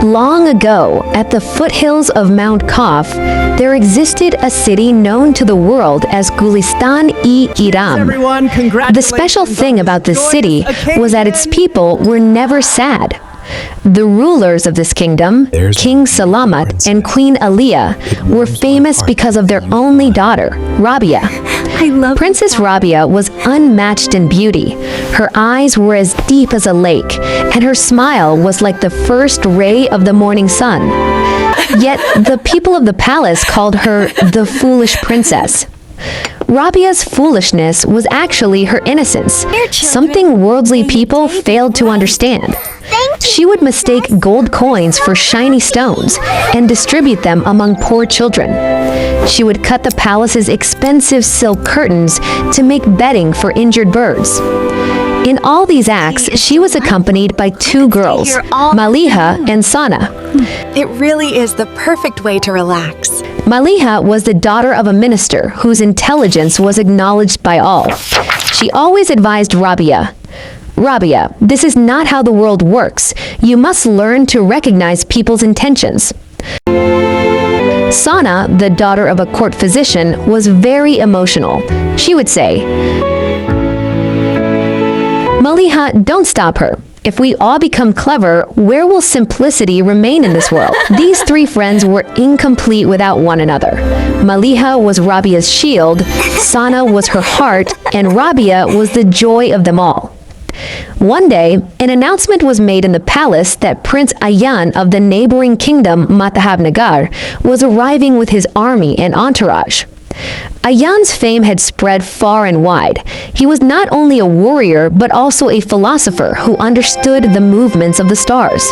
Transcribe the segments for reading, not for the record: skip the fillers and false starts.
Long ago, at the foothills of Mount Kaf, there existed a city known to the world as Gulistan-e-Iram. Everyone, congratulations. The special thing about this city was that its people were never sad. The rulers of this kingdom, King Salamat and Queen Aliyah, were famous because of their only daughter, Rabia. Princess Rabia was unmatched in beauty. Her eyes were as deep as a lake, and her smile was like the first ray of the morning sun. Yet the people of the palace called her the foolish princess. Rabia's foolishness was actually her innocence, something worldly people failed to understand. She would mistake gold coins for shiny stones and distribute them among poor children. She would cut the palace's expensive silk curtains to make bedding for injured birds. In all these acts, she was accompanied by two girls, Maliha and Sana. It really is the perfect way to relax. Maliha was the daughter of a minister whose intelligence was acknowledged by all. She always advised Rabia, "Rabia, this is not how the world works. You must learn to recognize people's intentions." Sana, the daughter of a court physician, was very emotional. She would say, "Maliha, don't stop her. If we all become clever, where will simplicity remain in this world?" These three friends were incomplete without one another. Maliha was Rabia's shield, Sana was her heart, and Rabia was the joy of them all. One day, an announcement was made in the palace that Prince Ayan of the neighboring kingdom Matahabnagar was arriving with his army and entourage. Ayan's fame had spread far and wide. He was not only a warrior, but also a philosopher who understood the movements of the stars.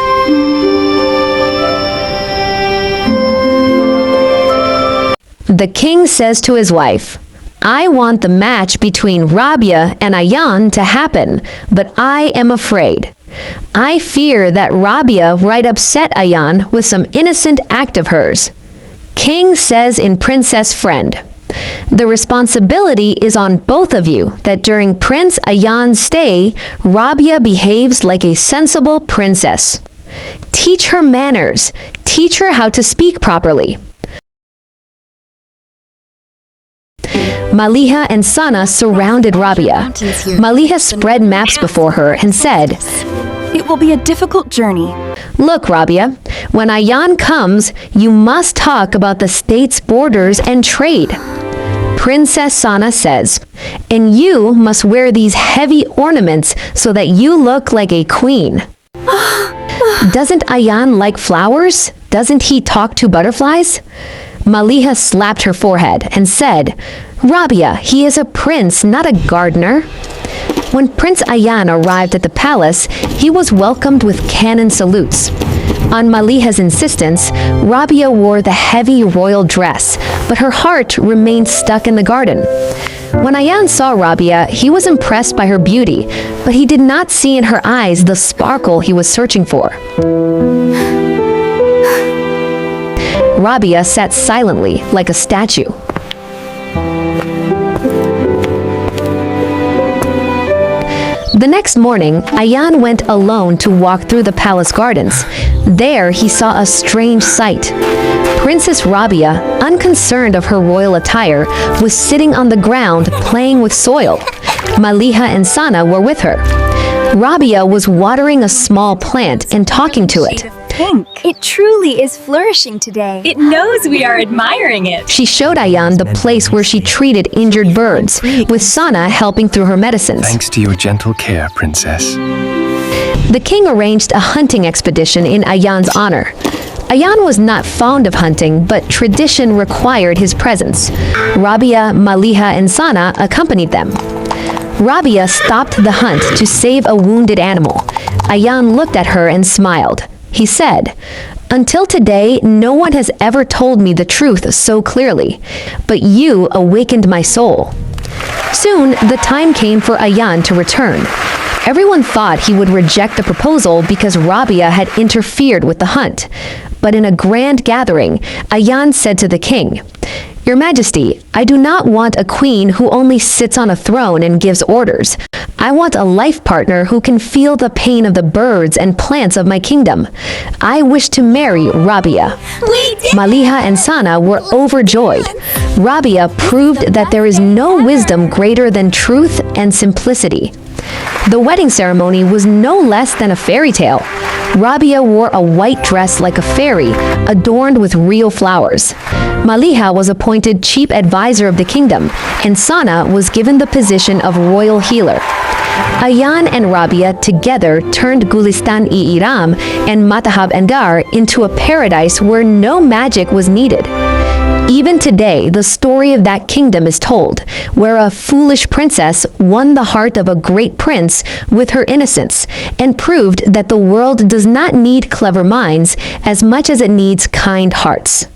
The king says to his wife, "I want the match between Rabia and Ayan to happen, but I am afraid. I fear that Rabia might upset Ayan with some innocent act of hers." King says in Princess Friend, "The responsibility is on both of you that during Prince Ayan's stay, Rabia behaves like a sensible princess. Teach her manners. Teach her how to speak properly." Maliha and Sana surrounded Rabia. Maliha spread maps before her and said, "It will be a difficult journey. "Look, Rabia, when Ayan comes, you must talk about the state's borders and trade." Princess Sana says, "And you must wear these heavy ornaments so that you look like a queen." "Doesn't Ayan like flowers? Doesn't he talk to butterflies?" Maliha slapped her forehead and said, "Rabia, he is a prince, not a gardener." When Prince Ayan arrived at the palace, he was welcomed with cannon salutes. On Maliha's insistence, Rabia wore the heavy royal dress, but her heart remained stuck in the garden. When Ayan saw Rabia, he was impressed by her beauty, but he did not see in her eyes the sparkle he was searching for. Rabia sat silently like a statue. The next morning, Ayan went alone to walk through the palace gardens. There, he saw a strange sight. Princess Rabia, unconcerned of her royal attire, was sitting on the ground playing with soil. Maliha and Sana were with her. Rabia was watering a small plant and talking to it. Pink. It truly is flourishing today. It knows we are admiring it. She showed Ayan the place where she treated injured birds, with Sana helping through her medicines. Thanks to your gentle care, Princess. The king arranged a hunting expedition in Ayan's honor. Ayan was not fond of hunting, but tradition required his presence. Rabia, Maliha, and Sana accompanied them. Rabia stopped the hunt to save a wounded animal. Ayan looked at her and smiled. He said, "Until today, no one has ever told me the truth so clearly, but you awakened my soul." Soon, the time came for Ayan to return. Everyone thought he would reject the proposal because Rabia had interfered with the hunt. But in a grand gathering, Ayan said to the king, Your Majesty, I do not want a queen who only sits on a throne and gives orders. I want a life partner who can feel the pain of the birds and plants of my kingdom. I wish to marry Rabia. Maliha and Sana were overjoyed. Rabia proved that there is no wisdom greater than truth and simplicity. The wedding ceremony was no less than a fairy tale. Rabia wore a white dress like a fairy, adorned with real flowers. Maliha was appointed chief advisor of the kingdom, and Sana was given the position of royal healer. Ayan and Rabia together turned Gulistan-i-Iram and Matahab-Engar into a paradise where no magic was needed. Even today, the story of that kingdom is told, where a foolish princess won the heart of a great prince with her innocence and proved that the world does not need clever minds as much as it needs kind hearts.